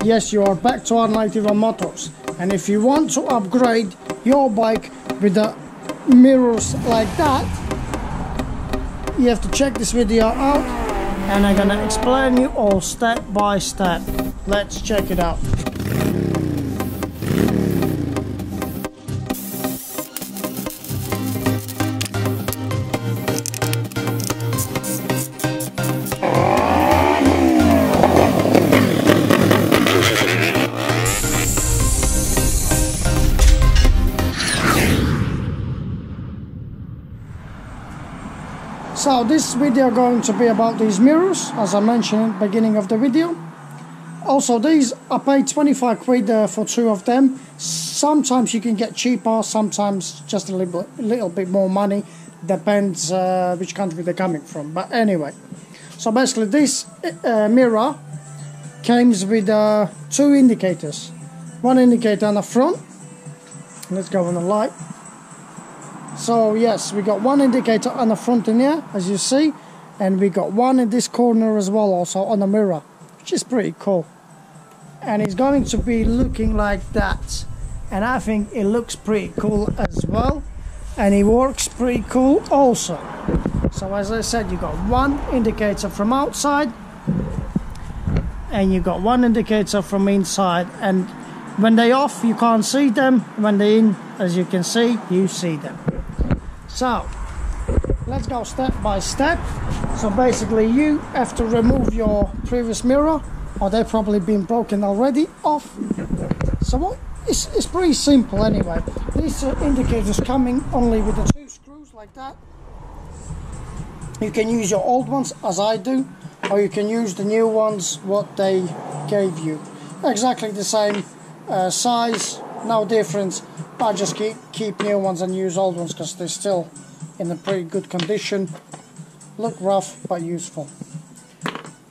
yes, you are back to R91 Motors. And if you want to upgrade your bike with the mirrors like that, you have to check this video out, and I'm gonna explain you all step by step. Let's check it out. So this video going to be about these mirrors, as I mentioned at the beginning of the video. Also, these I paid 25 quid for 2 of them. Sometimes you can get cheaper, sometimes just a little bit more money. Depends which country they're coming from. But anyway, so basically this mirror comes with 2 indicators. One indicator on the front. Let's go on the light. So yes, we got one indicator on the front in here, as you see, and we got one in this corner as well, also on the mirror, which is pretty cool. And it's going to be looking like that, and I think it looks pretty cool as well, and it works pretty cool also. So as I said, you got one indicator from outside, and you got one indicator from inside, and when they're off you can't see them, when they're in, as you can see, you see them. So let's go step by step. So basically you have to remove your previous mirror, or they've probably been broken already off. So what it's pretty simple anyway. These indicators coming only with the 2 screws like that. You can use your old ones as I do, or you can use the new ones what they gave you. Exactly the same size, no difference. I just keep new ones and use old ones because they're still in a pretty good condition. Look rough but useful.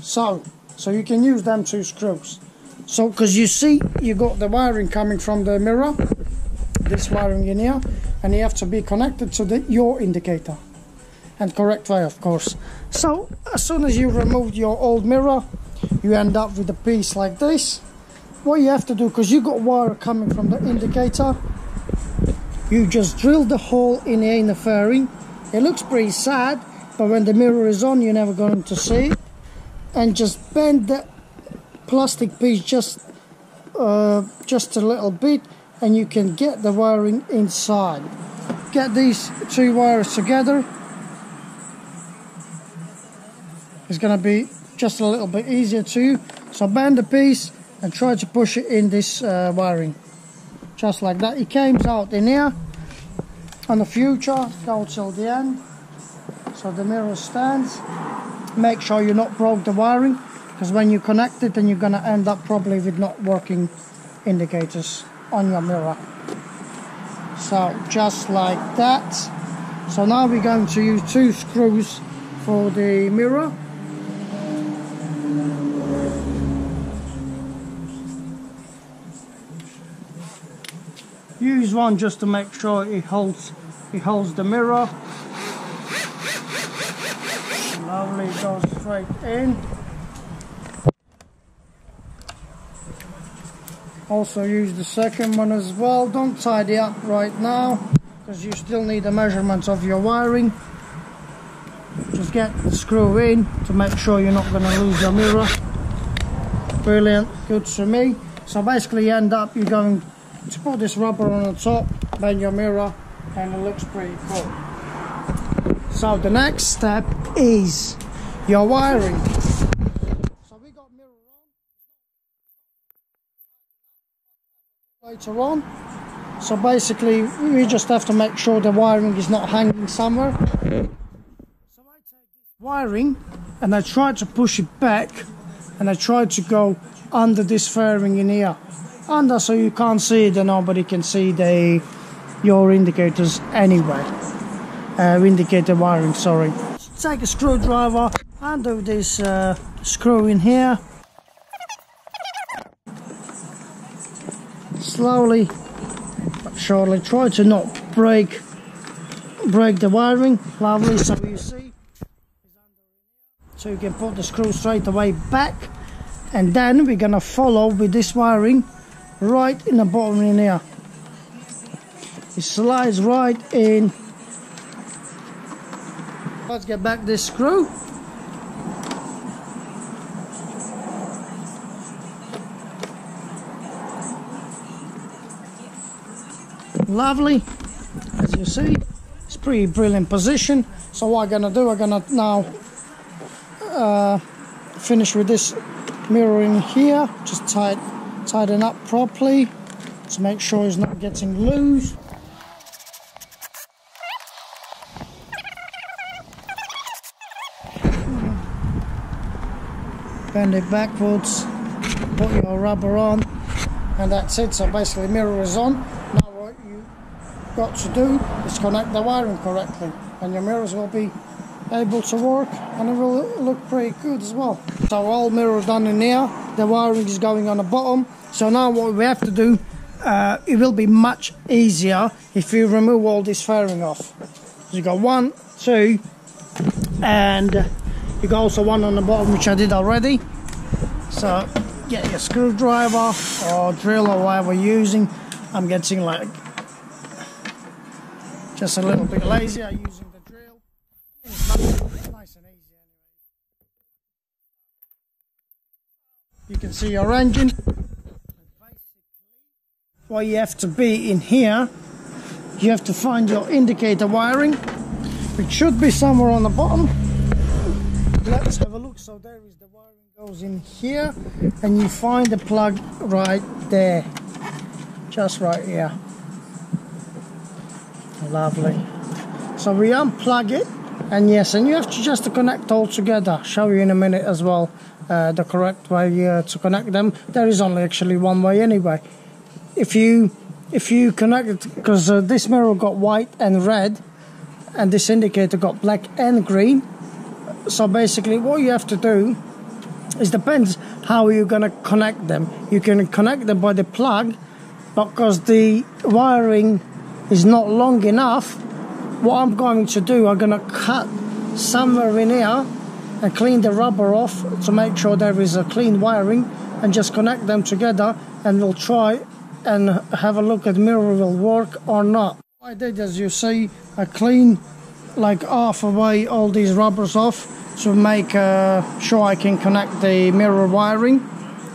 So you can use them 2 screws. So because you see you got the wiring coming from the mirror, this wiring in here, and you have to be connected to your indicator, and correct way of course. So as soon as you remove your old mirror, you end up with a piece like this. What you have to do, because you got wire coming from the indicator, you just drill the hole in here in the fairing. It looks pretty sad, but when the mirror is on you're never going to see it. And just bend the plastic piece just a little bit, and you can get the wiring inside. Get these 2 wires together. It's going to be just a little bit easier too. So bend the piece and try to push it in this wiring, just like that. It came out in here. On the future, go till the end, so the mirror stands. Make sure you not broke the wiring, because when you connect it, then you're gonna end up probably with not working indicators on your mirror. So just like that. So now we're going to use 2 screws for the mirror. Use one just to make sure it holds the mirror. Lovely, goes straight in. Also use the second one as well. Don't tidy up right now, because you still need the measurements of your wiring. Just get the screw in to make sure you're not going to lose your mirror. Brilliant, good to me. So basically you end up, you're going to put this rubber on the top, bend your mirror, and it looks pretty cool. So the next step is your wiring. So we got mirror on later on. So basically we just have to make sure the wiring is not hanging somewhere. So I take this wiring and I try to push it back, and I try to go under this fairing in here. Under, so you can't see it and nobody can see your indicators anyway. Indicator wiring, sorry. Take a screwdriver, undo this screw in here. Slowly but surely, try to not break the wiring. Lovely, so you see. So you can put the screw straight away back, and then we're gonna follow with this wiring right in the bottom in here. It slides right in. Let's get back this screw. Lovely, as you see, it's pretty brilliant position. So what I'm gonna do, I'm gonna now finish with this mirror in here, just tighten up properly to make sure it's not getting loose. Bend it backwards, put your rubber on, and that's it. So basically mirror is on. Now what you got to do is connect the wiring correctly, and your mirrors will be able to work, and it will look pretty good as well. So all mirror done in here, the wiring is going on the bottom. So now what we have to do, it will be much easier if you remove all this fairing off. So you got 1, 2, and you got also one on the bottom, which I did already. So get your screwdriver or drill or whatever you're using. I'm getting like just a little bit lazier using the drill. It's nice and easy anyway. You can see your engine. What you have to be in here, you have to find your indicator wiring, which should be somewhere on the bottom. Let's have a look. So there is the wiring goes in here, and you find the plug right there, just right here. Lovely. So we unplug it, and yes, and you have to just to connect all together. Show you in a minute as well the correct way to connect them. There is only actually one way anyway. If you connect it, because this mirror got white and red, and this indicator got black and green. So basically what you have to do is, depends how you're going to connect them. You can connect them by the plug, but because the wiring is not long enough, what I'm going to do, I'm going to cut somewhere in here and clean the rubber off to make sure there is a clean wiring, and just connect them together, and we'll try and have a look at the mirror will work or not. What I did, as you see, I cleaned like half away all these rubbers off to make sure I can connect the mirror wiring.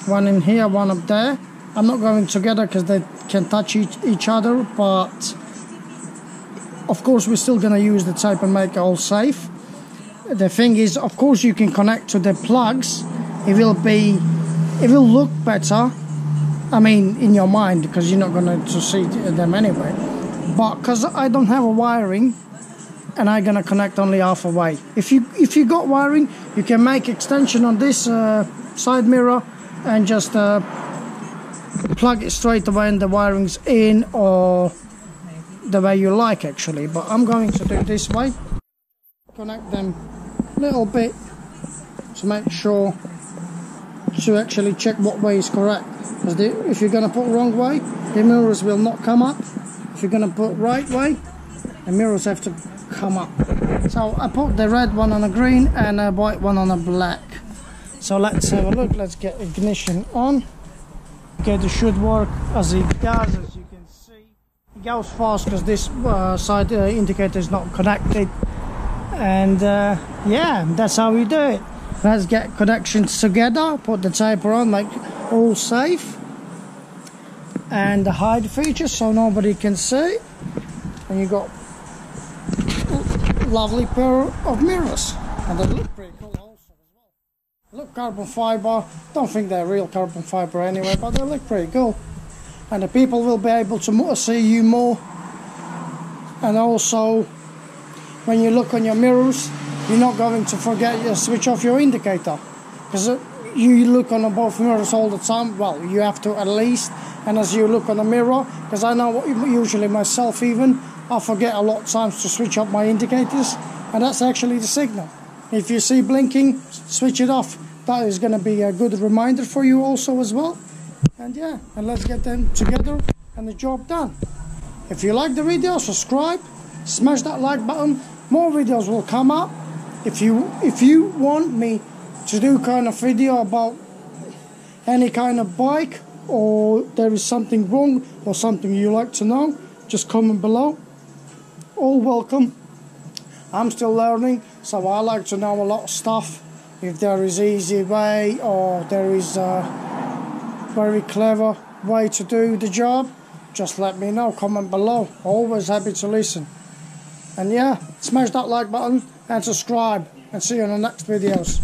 One in here, one up there. I'm not going together because they can touch each other, but of course we're still going to use the tape and make it all safe. The thing is, of course you can connect to the plugs. It will look better, I mean, in your mind, because you're not going to see them anyway. But because I don't have a wiring, and I'm gonna connect only half away. If you got wiring, you can make extension on this side mirror and just plug it straight away, and the wiring's in, or the way you like actually. But I'm going to do it this way. Connect them a little bit to make sure to actually check what way is correct. Because if you're gonna put wrong way, the mirrors will not come up. If you're gonna put right way, the mirrors have to come up. So I put the red one on a green and a white one on a black. So let's have a look. Let's get ignition on. Okay, it should work as it does. As you can see, it goes fast because this side indicator is not connected, and yeah, that's how we do it. Let's get connections together, put the taper on, make all safe, and the hide feature so nobody can see, and you got lovely pair of mirrors, and they look pretty cool also as well. Look, carbon fiber. Don't think they're real carbon fiber anyway, but they look pretty cool, and the people will be able to see you more. And also, when you look on your mirrors, you're not going to forget to switch off your indicator, because you look on both mirrors all the time. Well, you have to at least. And as you look on the mirror, because I know usually myself even, I forget a lot of times to switch up my indicators, and that's actually the signal. If you see blinking, switch it off. That is going to be a good reminder for you also as well. And yeah, and let's get them together and the job done. If you like the video, subscribe, smash that like button. More videos will come up. If you want me to do kind of video about any kind of bike, or there is something wrong or something you like to know, just comment below. All welcome. I'm still learning, so I like to know a lot of stuff. If there is easy way or there is a very clever way to do the job, just let me know, comment below. Always happy to listen. And yeah, smash that like button and subscribe, and see you in the next videos.